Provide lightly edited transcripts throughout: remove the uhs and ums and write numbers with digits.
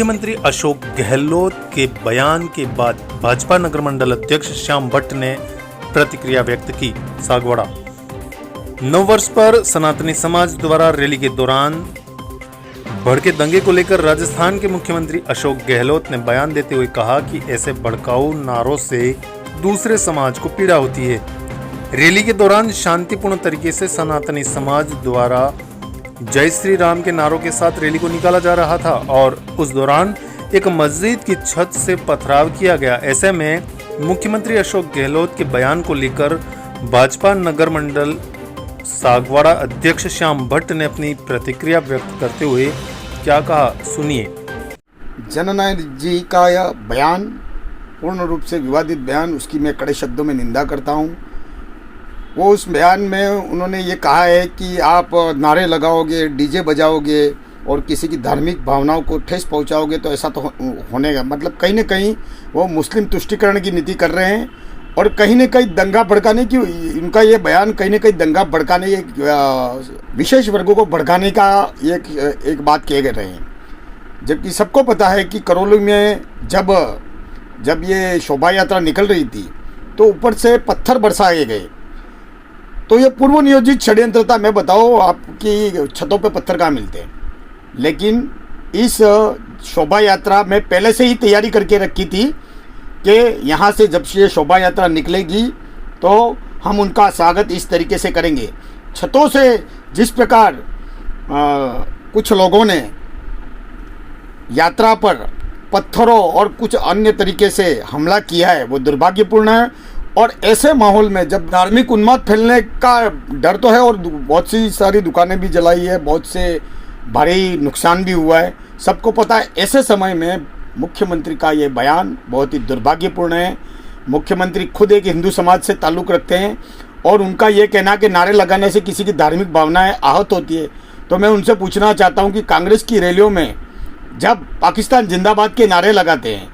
मुख्यमंत्री अशोक गहलोत के बयान के बाद भाजपा नगर मंडल अध्यक्ष श्याम भट्ट ने प्रतिक्रिया व्यक्त की। सागवाड़ा नववर्ष पर सनातनी समाज द्वारा रैली के दौरान भड़के दंगे को लेकर राजस्थान के मुख्यमंत्री अशोक गहलोत ने बयान देते हुए कहा कि ऐसे भड़काऊ नारों से दूसरे समाज को पीड़ा होती है। रैली के दौरान शांतिपूर्ण तरीके से सनातनी समाज द्वारा जय श्री राम के नारों के साथ रैली को निकाला जा रहा था और उस दौरान एक मस्जिद की छत से पथराव किया गया। ऐसे में मुख्यमंत्री अशोक गहलोत के बयान को लेकर भाजपा नगर मंडल सागवाड़ा अध्यक्ष श्याम भट्ट ने अपनी प्रतिक्रिया व्यक्त करते हुए क्या कहा, सुनिए। जननायक जी का यह बयान पूर्ण रूप से विवादित बयान, उसकी मैं कड़े शब्दों में निंदा करता हूँ। वो उस बयान में उन्होंने ये कहा है कि आप नारे लगाओगे, डीजे बजाओगे और किसी की धार्मिक भावनाओं को ठेस पहुंचाओगे तो ऐसा तो होने का मतलब कहीं न कहीं वो मुस्लिम तुष्टीकरण की नीति कर रहे हैं और कहीं न कहीं दंगा भड़काने की, उनका ये बयान कहीं न कहीं दंगा भड़काने, एक विशेष वर्गों को भड़काने का एक बात कह रहे हैं। जबकि सबको पता है कि करौली में जब ये शोभा यात्रा निकल रही थी तो ऊपर से पत्थर बरसाए गए, तो ये पूर्व नियोजित षड्यंत्र था। मैं बताओ आपकी छतों पे पत्थर कहाँ मिलते हैं। लेकिन इस शोभा यात्रा में पहले से ही तैयारी करके रखी थी कि यहाँ से जब ये शोभा यात्रा निकलेगी तो हम उनका स्वागत इस तरीके से करेंगे। छतों से जिस प्रकार कुछ लोगों ने यात्रा पर पत्थरों और कुछ अन्य तरीके से हमला किया है वो दुर्भाग्यपूर्ण है। और ऐसे माहौल में जब धार्मिक उन्माद फैलने का डर तो है और बहुत सी सारी दुकानें भी जलाई है, बहुत से भारी नुकसान भी हुआ है, सबको पता है। ऐसे समय में मुख्यमंत्री का ये बयान बहुत ही दुर्भाग्यपूर्ण है। मुख्यमंत्री खुद एक हिंदू समाज से ताल्लुक़ रखते हैं और उनका ये कहना कि नारे लगाने से किसी की धार्मिक भावनाएं आहत होती है, तो मैं उनसे पूछना चाहता हूँ कि कांग्रेस की रैलियों में जब पाकिस्तान जिंदाबाद के नारे लगाते हैं,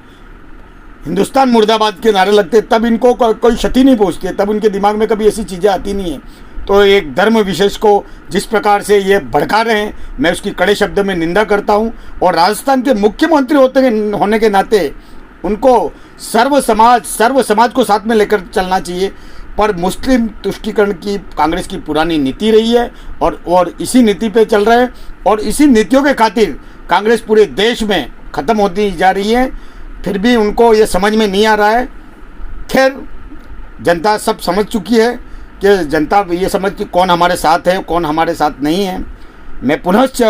हिंदुस्तान मुर्दाबाद के नारे लगते हैं, तब इनको कोई क्षति नहीं पहुंचती है, तब उनके दिमाग में कभी ऐसी चीज़ें आती नहीं हैं। तो एक धर्म विशेष को जिस प्रकार से ये भड़का रहे हैं, मैं उसकी कड़े शब्दों में निंदा करता हूं। और राजस्थान के मुख्यमंत्री होने के नाते उनको सर्व समाज को साथ में लेकर चलना चाहिए। पर मुस्लिम तुष्टीकरण की कांग्रेस की पुरानी नीति रही है और इसी नीति पे चल रहे हैं और इसी नीतियों के खातिर कांग्रेस पूरे देश में ख़त्म होती जा रही है। फिर भी उनको ये समझ में नहीं आ रहा है। खैर, जनता सब समझ चुकी है कि जनता ये समझती कौन हमारे साथ है, कौन हमारे साथ नहीं है। मैं पुनश्च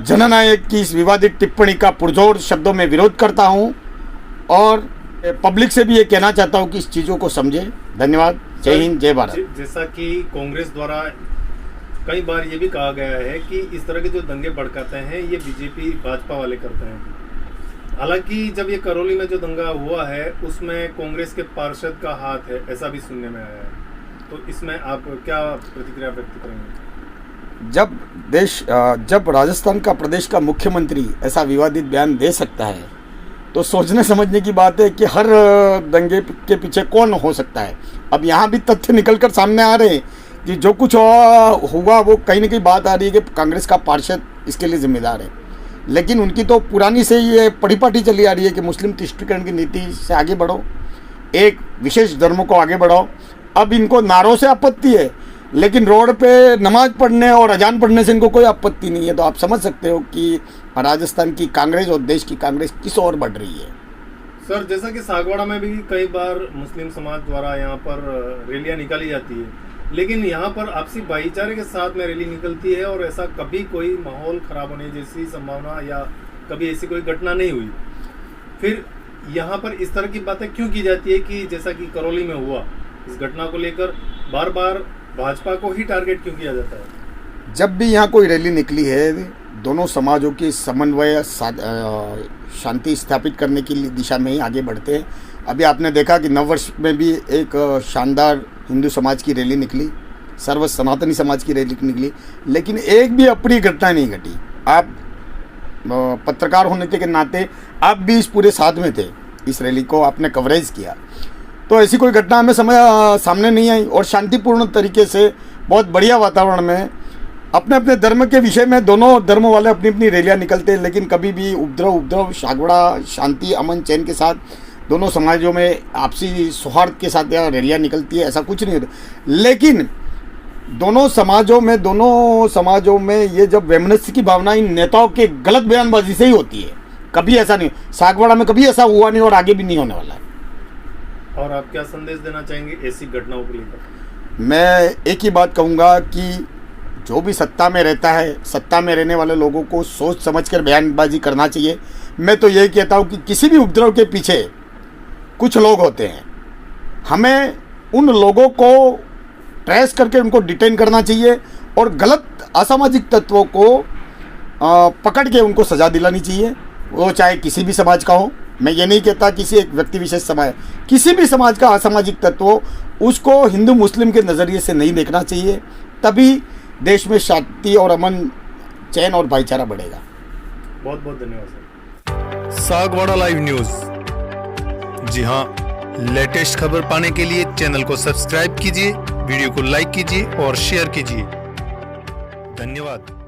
जननायक की इस विवादित टिप्पणी का पुरजोर शब्दों में विरोध करता हूं और पब्लिक से भी ये कहना चाहता हूं कि इस चीज़ों को समझे। धन्यवाद। जय हिंद, जय भारत। जैसा कि कांग्रेस द्वारा कई बार ये भी कहा गया है कि इस तरह के जो दंगे भड़काते हैं ये बीजेपी भाजपा वाले करते हैं। हालांकि जब ये करौली में जो दंगा हुआ है उसमें कांग्रेस के पार्षद का हाथ है, ऐसा भी सुनने में आया है। तो इसमें आप क्या प्रतिक्रिया व्यक्त करेंगे? जब राजस्थान का प्रदेश का मुख्यमंत्री ऐसा विवादित बयान दे सकता है तो सोचने समझने की बात है कि हर दंगे के पीछे कौन हो सकता है। अब यहाँ भी तथ्य निकलकर सामने आ रहे हैं कि जो कुछ हुआ वो कहीं ना कहीं बात आ रही है कि कांग्रेस का पार्षद इसके लिए जिम्मेदार है। लेकिन उनकी तो पुरानी से ये परिपाटी चली आ रही है कि मुस्लिम तुष्टीकरण की नीति से आगे बढ़ो, एक विशेष धर्मों को आगे बढ़ाओ। अब इनको नारों से आपत्ति है, लेकिन रोड पे नमाज पढ़ने और अजान पढ़ने से इनको कोई आपत्ति नहीं है। तो आप समझ सकते हो कि राजस्थान की कांग्रेस और देश की कांग्रेस किस ओर बढ़ रही है। सर, जैसा कि सागवाड़ा में भी कई बार मुस्लिम समाज द्वारा यहाँ पर रैलियाँ निकाली जाती है, लेकिन यहाँ पर आपसी भाईचारे के साथ में रैली निकलती है और ऐसा कभी कोई माहौल खराब होने जैसी संभावना या कभी ऐसी कोई घटना नहीं हुई। फिर यहाँ पर इस तरह की बातें क्यों की जाती है कि जैसा कि करौली में हुआ, इस घटना को लेकर बार बार भाजपा को ही टारगेट क्यों किया जाता है? जब भी यहाँ कोई रैली निकली है, दोनों समाजों की समन्वय शांति स्थापित करने की दिशा में ही आगे बढ़ते हैं। अभी आपने देखा कि नववर्ष में भी एक शानदार हिंदू समाज की रैली निकली, सर्व सनातनी समाज की रैली निकली, लेकिन एक भी अप्रिय घटना नहीं घटी। आप पत्रकार होने के नाते आप भी इस पूरे साथ में थे, इस रैली को आपने कवरेज किया, तो ऐसी कोई घटना हमें सामने नहीं आई और शांतिपूर्ण तरीके से बहुत बढ़िया वातावरण में अपने अपने धर्म के विषय में दोनों धर्म वाले अपनी अपनी रैलियां निकलते हैं, लेकिन कभी भी उपद्रव सागवाड़ा शांति अमन चैन के साथ दोनों समाजों में आपसी सौहार्द के साथ यहाँ रैलियां निकलती है, ऐसा कुछ नहीं होता। लेकिन दोनों समाजों में ये जब वैमनस्य की भावना इन नेताओं के गलत बयानबाजी से ही होती है, कभी ऐसा नहीं, सागवाड़ा में कभी ऐसा हुआ नहीं और आगे भी नहीं होने वाला है। और आप क्या संदेश देना चाहेंगे ऐसी घटनाओं को लेकर? मैं एक ही बात कहूँगा कि जो भी सत्ता में रहता है, सत्ता में रहने वाले लोगों को सोच समझकर बयानबाजी करना चाहिए। मैं तो यही कहता हूँ कि किसी भी उपद्रव के पीछे कुछ लोग होते हैं, हमें उन लोगों को ट्रेस करके उनको डिटेन करना चाहिए और गलत असामाजिक तत्वों को पकड़ के उनको सज़ा दिलानी चाहिए, वो चाहे किसी भी समाज का हो। मैं ये नहीं कहता किसी एक व्यक्ति विशेष समाज, किसी भी समाज का असामाजिक तत्व, उसको हिंदू मुस्लिम के नज़रिए से नहीं देखना चाहिए, तभी देश में शांति और अमन चैन और भाईचारा बढ़ेगा। बहुत बहुत धन्यवाद सर। सागवाड़ा लाइव न्यूज़, जी हाँ, लेटेस्ट खबर पाने के लिए चैनल को सब्सक्राइब कीजिए, वीडियो को लाइक कीजिए और शेयर कीजिए। धन्यवाद।